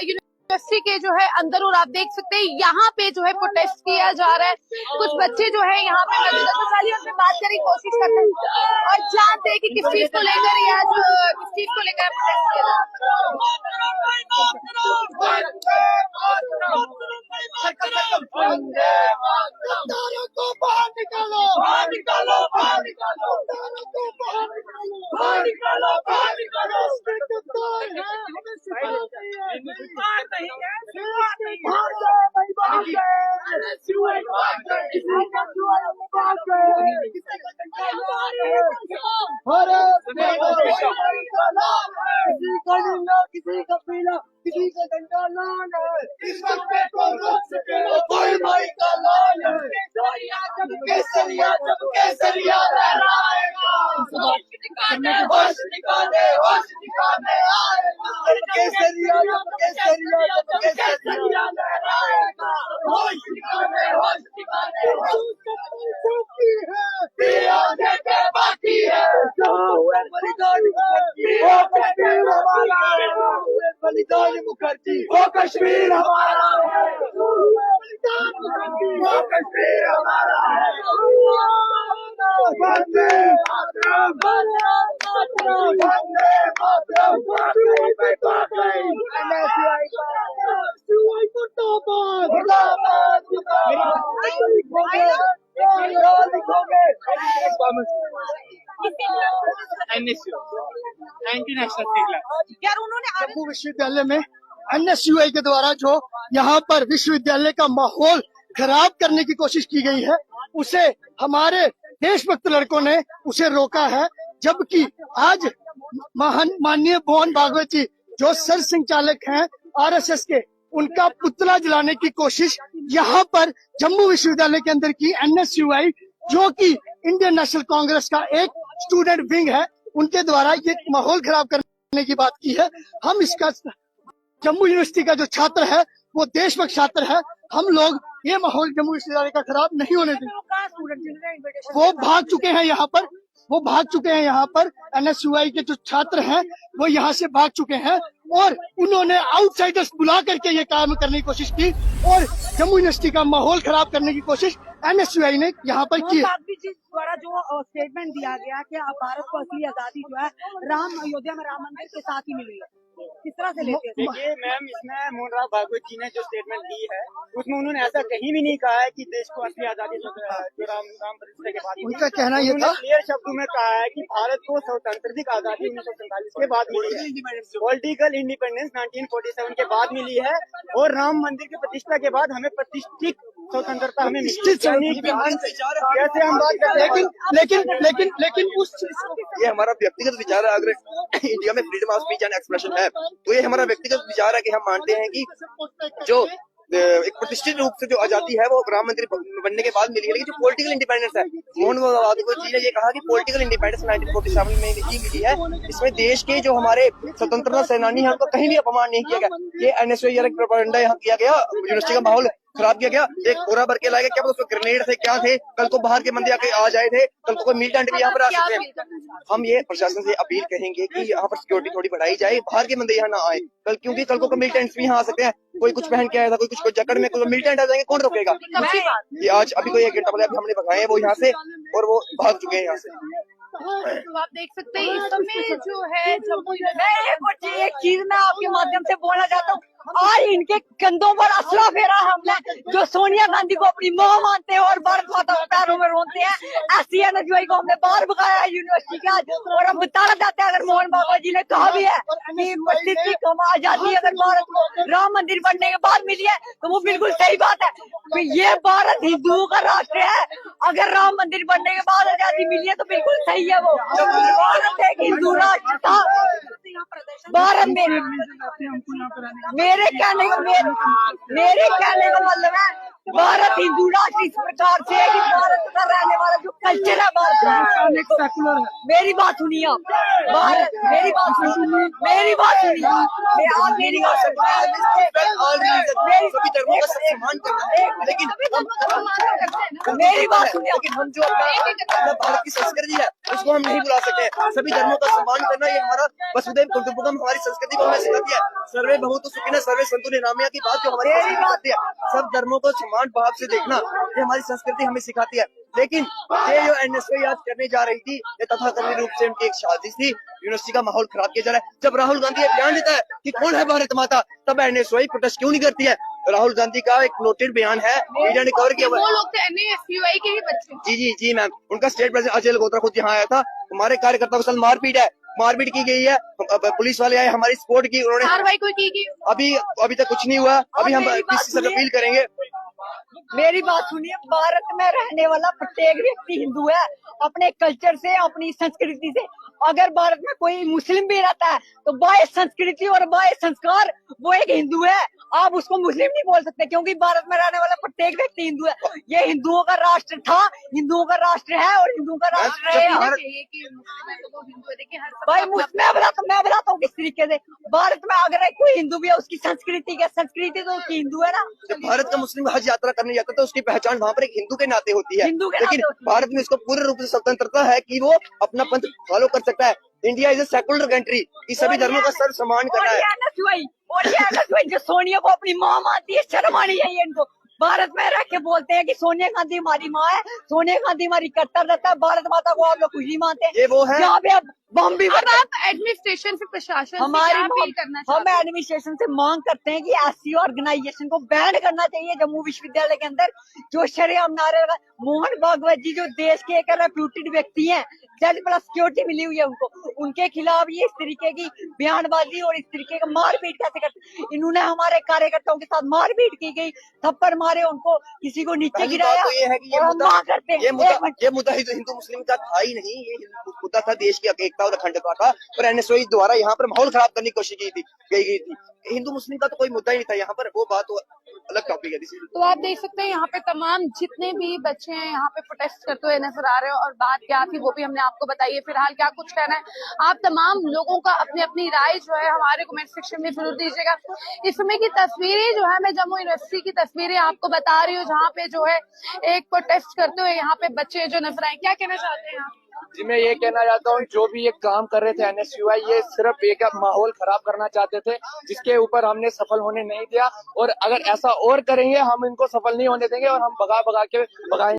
University के जो है अंदर, और आप देख सकते हैं यहाँ पे जो है प्रोटेस्ट किया जा रहा है। कुछ बच्चे जो है यहाँ पे मौजूद है, तो चलिए उनसे बात करने की कोशिश करते हैं और जानते हैं कि किस चीज को लेकर ये आज किस चीज को लेकर प्रोटेस्ट किया जा किसी का पीला किसी का डंडा लाल है, इस वक्त को रोक सके कोई भाई का लाल है। जब केसरिया लहराएगा, होश निकाले आएगा। केसरिया लहराएगा, होश निकाले बाकी है। बलिदान मुखर्जी वो कश्मीर हमारा है, वो कश्मीर हमारा है। वंदे मातरम, वंदे मातरम, जम्मू विश्वविद्यालय में NSUI के द्वारा जो यहाँ पर विश्वविद्यालय का माहौल खराब करने की कोशिश की गई है, उसे हमारे देशभक्त लड़कों ने उसे रोका है। जबकि आज माननीय मोहन भागवत जी जो सर संचालक हैं RSS के, उनका पुतला जलाने की कोशिश यहाँ पर जम्मू विश्वविद्यालय के अंदर की NSUI जो कि इंडियन नेशनल कांग्रेस का एक स्टूडेंट विंग है, उनके द्वारा ये माहौल खराब करने की बात की है। हम इसका जम्मू यूनिवर्सिटी का जो छात्र है वो देशभक्त छात्र है, हम लोग ये माहौल जम्मू विश्वविद्यालय का खराब नहीं होने देंगे। वो भाग चुके हैं यहाँ पर NSUI के जो छात्र हैं वो यहाँ से भाग चुके हैं और उन्होंने आउटसाइडर्स बुला करके ये काम करने की कोशिश की और जम्मू यूनिवर्सिटी का माहौल खराब करने की कोशिश NSUI ने यहाँ पर की। द्वारा जो स्टेटमेंट दिया गया कि भारत को असली आजादी जो है अयोध्या में राम मंदिर के साथ ही मिली है, किस तरह से लेते हैं? देखिए मैम, इसमें मोहन राव भागवत जी ने जो स्टेटमेंट दी है उसमें उन्होंने ऐसा कहीं भी नहीं कहा है कि देश को असली आजादी जो राम प्रतिष्ठा के बाद, उनका कहना ये था, क्लियर शब्दों में कहा है कि भारत को स्वतंत्रता आजादी 1947 के बाद मिली है, पॉलिटिकल इंडिपेंडेंस 1947 के बाद मिली है और राम मंदिर की प्रतिष्ठा के बाद हमें प्रतिष्ठित स्वतंत्रता हमें कैसे हम बात करें। लेकिन उस चीज को, ये हमारा व्यक्तिगत विचार है। अगर इंडिया में freedom of speech and expression है तो ये हमारा व्यक्तिगत विचार है कि हम मानते हैं कि जो एक प्रतिष्ठित रूप से जो आजादी है वो राम मंदिर बनने के बाद मिली है। लेकिन जो पॉलिटिकल इंडिपेंडेंस है, मोहन भागवत जी ने ये कहा कि पॉलिटिकल इंडिपेंडेंस 1947 में नहीं मिली है, इसमें देश के जो हमारे स्वतंत्रता सेनानी हैं उनको कहीं भी अपमान नहीं किया गया। ये NSUI प्रोपेगेंडा यहाँ किया गया, यूनिवर्सिटी का माहौल खराब किया गया, एक कोरा भर के लाएगा, क्या पता उसमें ग्रेनेड थे क्या थे, कल को बाहर के बंदे आके आ जाए थे, कल को कोई मिलिटेंट भी यहाँ पर आ सकते हैं। हम ये प्रशासन से अपील करेंगे कि यहाँ पर सिक्योरिटी थोड़ी बढ़ाई जाए, बाहर के बंदे यहाँ ना आए कल, क्योंकि कल को मिलिटेंट्स भी यहाँ आ सकते हैं। कोई कुछ पहन के आया था, कोई कुछ जकड़ में, कोई मिलिटेंट आ जाएंगे, कौन रोकेगा? ये आज अभी कोई 1 घंटा पहले हमने भगाए हैं वो यहाँ से और वो भाग चुके हैं यहाँ से। तो आप देख सकते हैं इस समय जो है जम्मू एक चीज मैं आपके माध्यम से बोलना चाहता हूँ, आज इनके कंधों पर असला फेरा हमने जो सोनिया गांधी को अपनी मां मानते हैं और भारत माता के पैरों में रोते हैं, ऐसी NSUI को हमने बाहर भगाया है यूनिवर्सिटी का। और हम बताना चाहते हैं, अगर मोहन भागवत जी ने कहा भी है कि प्रतिष्ठित आजादी अगर भारत को राम मंदिर बनने के बाद मिली है तो वो बिल्कुल सही बात है। तो ये भारत हिंदुओं का राष्ट्र है, अगर राम मंदिर बनने के बाद आजादी मिली है तो बिल्कुल सही है। वो भारत एक हिंदू राष्ट्र था, भारत में मेरे कहने का मतलब है भारत हिंदू राष्ट्र इस प्रकार से है कि भारत का रहने वाला जो कल्चर है भारत का सेकुलर है। मेरी बात सुनिए आप, भारत मेरी बात सुनिए, मेरी बात सुनिए, आप मेरी बात सुनिए, ऑल रिलीजन सभी धर्मों का सम्मान करना है, लेकिन मेरी बात सुनिए, लेकिन हम जो अपना भारत की संस्कृति है उसको हम नहीं भुला सकते हैं। सभी धर्मों का सम्मान करना ये हमारा वसुधैव कुटुंबकम हमारी संस्कृति को हमें सिखाती है। सर्वे भवन्तु सुखिनः सर्वे सन्तु निरामया की बात जो हमारी संस्कृति है, सब धर्मों को समान भाव से देखना ये हमारी संस्कृति हमें सिखाती है। लेकिन ये जो एनएसयूआई आज करने जा रही थी ये तथाकथित रूप से उनकी एक साजिश थी, यूनिवर्सिटी का माहौल खराब किया जा रहा है। जब राहुल गांधी ये बयान देता है कि कौन है भारत माता, तब एनएसयूआई प्रोटेस्ट क्यों नहीं करती है? राहुल गांधी का एक नोटेड बयान है, मीडिया ने कवर किया हुआ है। वो लोग तो एनएसयूआई के ही बच्चे। जी मैम, उनका स्टेट प्रेसिडेंट अजय लहोत्रा खुद यहाँ आया था। हमारे कार्यकर्ताओं के साथ मारपीट की गई है, पुलिस वाले आए, हमारी सपोर्ट की, उन्होंने कार्रवाई कोई की गई? अभी तक कुछ नहीं हुआ। अभी हम किसी से अपील करेंगे। मेरी बात सुनिए, भारत में रहने वाला प्रत्येक व्यक्ति हिंदू है, अपने कल्चर से, अपनी संस्कृति से। अगर भारत में कोई मुस्लिम भी रहता है तो बाय संस्कृति और बाय संस्कार वो एक हिंदू है। आप उसको मुस्लिम नहीं बोल सकते, क्योंकि भारत में रहने वाला प्रत्येक व्यक्ति हिंदू है। ये हिंदुओं का राष्ट्र था, हिंदुओं का राष्ट्र है और हिंदुओं का राष्ट्र रहेगा। भाई मैं बताता हूँ किस तरीके से भारत में अगर कोई हिंदू भी है, उसकी संस्कृति तो उसकी हिंदू है ना। जब भारत का मुस्लिम हज यात्रा करने जाता है तो उसकी पहचान वहाँ पर एक हिंदू के नाते होती है, लेकिन भारत में इसको पूर्ण रूप से स्वतंत्रता है कि वो अपना पंथ फॉलो कर सकता है। India is a secular country, इस सभी धर्मों का सर्व सम्मान करना है। और ये एनएसयूआई जो सोनिया को अपनी माँ मानती है, शर्म आनी चाहिए इनको। भारत में रह के बोलते हैं कि सोनिया गांधी हमारी माँ है, सोनिया गांधी हमारी करता रहता है, भारत माता को आप लोग कुछ नहीं मानते। ये वो है यहाँ पे अब बम भी अब आप एडमिनिस्ट्रेशन से, प्रशासन हमारी अपील करना हम चाहते हैं? एडमिनिस्ट्रेशन से मांग करते हैं कि ऐसी ऑर्गेनाइजेशन को बैन करना चाहिए जम्मू विश्वविद्यालय के अंदर। जो शरेआम नारे लगा, मोहन भागवत जी जो देश के एक रेप्यूटेड व्यक्ति हैं, जेड प्लस सिक्योरिटी मिली हुई है उनको, उनके खिलाफ ये इस तरीके की बयानबाजी और इस तरीके का मारपीट कैसे करते। इन्होंने हमारे कार्यकर्ताओं के साथ मारपीट की गई, थप्पड़ मारे उनको, किसी को नीचे पहली गिराया। बात तो ये है कि ये मुद्दा हिंदू मुस्लिम का था ही नहीं, ये मुद्दा था देश की एकता और अखंडता का, और एनएसयूआई द्वारा यहाँ पर माहौल खराब करने की कोशिश गई थी। हिंदू मुस्लिम का तो कोई मुद्दा ही नहीं था यहाँ पर, वो बात तो अलग टॉपिक है। तो आप देख सकते हैं यहाँ पे तमाम जितने भी बच्चे हैं यहाँ पे प्रोटेस्ट करते हुए नजर आ रहे हैं, और बात क्या थी वो भी हमने आपको बताई है। फिलहाल क्या कुछ कहना है आप तमाम लोगों का, अपनी अपनी राय जो है हमारे कमेंट सेक्शन में जरूर दीजिएगा। इस समय की तस्वीरें जो है, मैं जम्मू यूनिवर्सिटी की तस्वीरें आपको बता रही हूँ, जहाँ पे जो है एक प्रोटेस्ट करते हुए यहाँ पे बच्चे जो नजर आए। क्या कहना चाहते हैं आप? जी मैं ये कहना चाहता हूँ, जो भी ये काम कर रहे थे एनएसयूआई, ये सिर्फ एक माहौल खराब करना चाहते थे, जिसके ऊपर हमने सफल होने नहीं दिया। और अगर ऐसा और करेंगे हम इनको सफल नहीं होने देंगे और हम भगा के भगाएंगे।